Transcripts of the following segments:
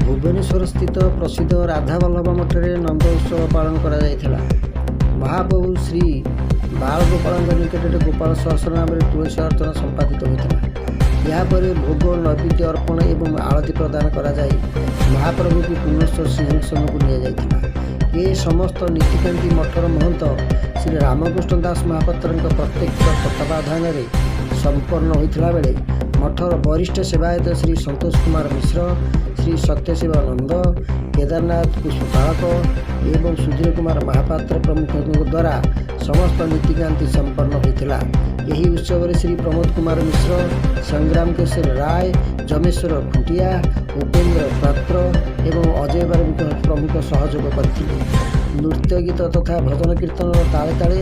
ଭୁବନେଶ୍ୱର ସ୍ଥିତ ପ୍ରସିଦ୍ଧ ରାଧାବଲ୍ଲଭ ମଠରେ ନନ୍ଦ ଉତ୍ସବ ପାଳନ କରାଯାଇଥିଲା। ମହାପ୍ରଭୁ ଶ୍ରୀ ବାଳଗୋପାଳଙ୍କ ନିକଟରେ ଗୋପାଳ ସହସ୍ର ନାମରେ ତୁଳସୀ ଅର୍ଚ୍ଚନା ସମ୍ପାଦିତ ହୋଇଥିଲା। ଏହାପରେ ଭୋଗ ନୈବେଦ୍ୟ ଅର୍ପଣ ଏବଂ ଆଳତି ପ୍ରଦାନ କରାଯାଇ ମହାପ୍ରଭୁଙ୍କୁ ପୁନଶ୍ଚ ସିଂହାସନକୁ ନିଆଯାଇଥିଲା। ଏ ସମସ୍ତ ନୀତିକାନ୍ତି ମଠର ମହନ୍ତ ଶ୍ରୀ ରାମକୃଷ୍ଣ ଦାସ ମହାପାତ୍ରଙ୍କ ପ୍ରତ୍ୟକ୍ଷ ତତ୍ତ୍ୱାବଧାନରେ ସମ୍ପନ୍ନ ହୋଇଥିଲା ବେଳେ ମଠର ବରିଷ୍ଠ ସେବାୟତ ଶ୍ରୀ ସନ୍ତୋଷ କୁମାର ମିଶ୍ର, ଶ୍ରୀ ସତ୍ୟଶିବ ନନ୍ଦ, କେଦାରନାଥ ପୁଷ୍ପପାଳକ ଏବଂ ସୁଧୀର କୁମାର ମହାପାତ୍ର ପ୍ରମୁଖଙ୍କ ଦ୍ୱାରା ସମସ୍ତ ନୀତିକାନ୍ତି ସମ୍ପନ୍ନ ହୋଇଥିଲା। ଏହି ଉତ୍ସବରେ ଶ୍ରୀ ପ୍ରମୋଦ କୁମାର ମିଶ୍ର, ସଂଗ୍ରାମ କେଶରୀ ରାୟ, ଯମେଶ୍ୱର ଖୁଣ୍ଟିଆ, ଉପେନ୍ଦ୍ର ପାତ୍ର ଏବଂ ଅଜୟ ବାରିକ ପ୍ରମୁଖ ସହଯୋଗ କରିଥିଲେ। ନୃତ୍ୟ ଗୀତ ତଥା ଭଜନ କୀର୍ତ୍ତନର ତାଳେ ତାଳେ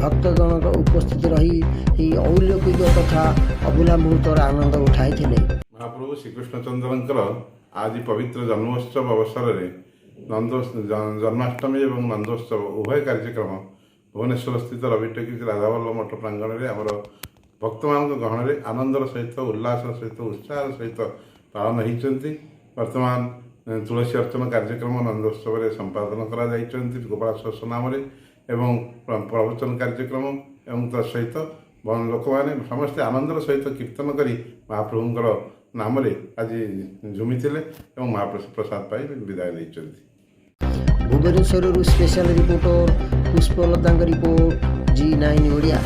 ଭକ୍ତଗଣଙ୍କ ଉପସ୍ଥିତି ରହି ଏହି ଔଲୌକିକ ତଥା ଅଭୁଲା ମୁହୂର୍ତ୍ତର ଆନନ୍ଦ ଉଠାଇଥିଲେ। ମହାପ୍ରଭୁ ଶ୍ରୀକୃଷ୍ଣଚନ୍ଦ୍ରଙ୍କର ଆଜି ପବିତ୍ର ଜନ୍ମୋତ୍ସବ ଅବସରରେ ଜନ୍ମାଷ୍ଟମୀ ଏବଂ ନନ୍ଦୋତ୍ସବ ଉଭୟ କାର୍ଯ୍ୟକ୍ରମ ଭୁବନେଶ୍ୱର ସ୍ଥିତ ରବି ଟକିଜ୍ ରାଧାବଲ୍ଲଭ ମଠ ପ୍ରାଙ୍ଗଣରେ ଆମର ଭକ୍ତମାନଙ୍କ ଗହଣରେ ଆନନ୍ଦର ସହିତ ଉଲ୍ଲାସର ସହିତ ଉତ୍ସାହର ସହିତ ପାଳନ ହୋଇଛନ୍ତି। ବର୍ତ୍ତମାନ ତୁଳସୀ ଅର୍ଚ୍ଚନା କାର୍ଯ୍ୟକ୍ରମ ନନ୍ଦୋତ୍ସବରେ ସମ୍ପାଦନ କରାଯାଇଛନ୍ତି ଗୋପାଳ ସହସ୍ର ନାମରେ ଏବଂ ପ୍ରବଚନ କାର୍ଯ୍ୟକ୍ରମ ଏବଂ ତା ସହିତ ଲୋକମାନେ ସମସ୍ତେ ଆନନ୍ଦର ସହିତ କୀର୍ତ୍ତନ କରି ମହାପ୍ରଭୁଙ୍କର ନାମରେ ଆଜି ଝୁମିଥିଲେ ଏବଂ ମହାପ୍ରସାଦ ପାଇ ବିଦାୟ ନେଇଛନ୍ତି। ଭୁବନେଶ୍ୱରରୁ ସ୍ପେଶାଲ ରିପୋର୍ଟର ପୁଷ୍ପଲତାଙ୍କ ରିପୋର୍ଟ G9 ଓଡ଼ିଆ।